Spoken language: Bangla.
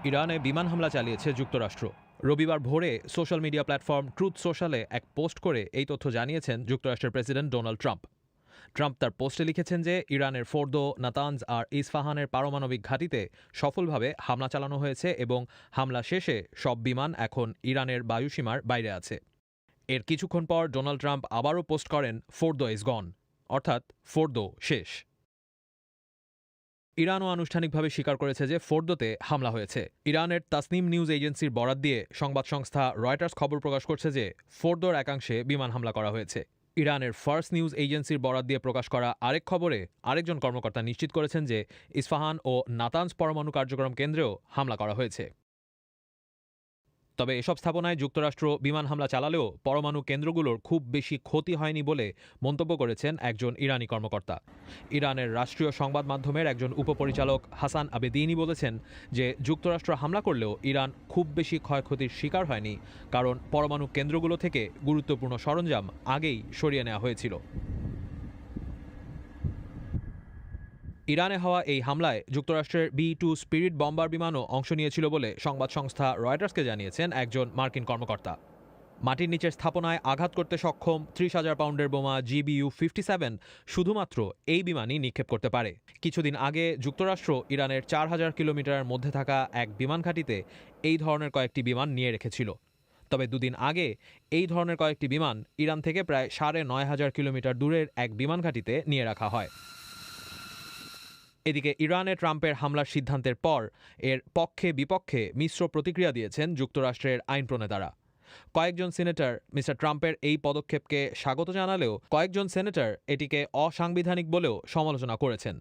ইরানে বিমান হামলা চালিয়েছে যুক্তরাষ্ট্র। রবিবার ভোরে সোশ্যাল মিডিয়া প্ল্যাটফর্ম ট্রুথ সোশ্যালে এক পোস্ট করে এই তথ্য জানিয়েছেন যুক্তরাষ্ট্রের প্রেসিডেন্ট ডোনাল্ড ট্রাম্প। ট্রাম্প তার পোস্টে লিখেছেন যে ইরানের ফোর্দো, নাতানজ আর ইস্পাহানের পারমাণবিক ঘাঁটিতে সফলভাবে হামলা চালানো হয়েছে এবং হামলা শেষে সব বিমান এখন ইরানের বায়ুসীমার বাইরে আছে। এর কিছুক্ষণ পর ডোনাল্ড ট্রাম্প আবারও পোস্ট করেন ফোর্দো ইজ গন, অর্থাৎ ফোর্দো শেষ। ইরানও আনুষ্ঠানিকভাবে স্বীকার করেছে যে ফোর্দোতে হামলা হয়েছে। ইরানের তাসনিম নিউজ এজেন্সির বরাত দিয়ে সংবাদ সংস্থা রয়টার্স খবর প্রকাশ করছে যে ফোর্দোর একাংশে বিমান হামলা করা হয়েছে। ইরানের ফার্স্ট নিউজ এজেন্সির বরাত দিয়ে প্রকাশ করা আরেক খবরে আরেকজন কর্মকর্তা নিশ্চিত করেছেন যে ইস্পাহান ও নাতানজ পরমাণু কার্যক্রম কেন্দ্রেও হামলা করা হয়েছে। তবে এসব স্থাপনায় যুক্তরাষ্ট্র বিমান হামলা চালালেও পরমাণু কেন্দ্রগুলোর খুব বেশি ক্ষতি হয়নি বলে মন্তব্য করেছেন একজন ইরানি কর্মকর্তা। ইরানের রাষ্ট্রীয় সংবাদ মাধ্যমের একজন উপপরিচালক হাসান আবেদিনি বলেছেন যে যুক্তরাষ্ট্র হামলা করলেও ইরান খুব বেশি ক্ষয়ক্ষতির শিকার হয়নি, কারণ পরমাণু কেন্দ্রগুলো থেকে গুরুত্বপূর্ণ সরঞ্জাম আগেই সরিয়ে নেওয়া হয়েছিল। ইরানে হওয়া এই হামলায় যুক্তরাষ্ট্রের B-2 স্পিরিট বম্বার বিমানও অংশ নিয়েছিল বলে সংবাদ সংস্থা রয়টার্সকে জানিয়েছেন একজন মার্কিন কর্মকর্তা। মাটির নিচের স্থাপনায় আঘাত করতে সক্ষম 30,000 পাউন্ডের বোমা GBU-57 শুধুমাত্র এই বিমানই নিক্ষেপ করতে পারে। কিছুদিন আগে যুক্তরাষ্ট্র ইরানের 4,000 কিলোমিটারের মধ্যে থাকা এক বিমান ঘাঁটিতে এই ধরনের কয়েকটি বিমান নিয়ে রেখেছিল। তবে দুদিন আগে এই ধরনের কয়েকটি বিমান ইরান থেকে প্রায় 9,500 কিলোমিটার দূরের এক বিমান ঘাঁটিতে নিয়ে রাখা হয়। এদিকে ইরানে ট্রাম্পের হামলার সিদ্ধান্তের পর এর পক্ষে বিপক্ষে মিশ্র প্রতিক্রিয়া দিয়েছেন যুক্তরাষ্ট্রের আইন প্রণেতারা। কয়েকজন সিনেটর মিস্টার ট্রাম্পের এই পদক্ষেপকে স্বাগত জানালেও কয়েকজন সিনেটর এটিকে অসাংবিধানিক বলেও সমালোচনা করেছেন।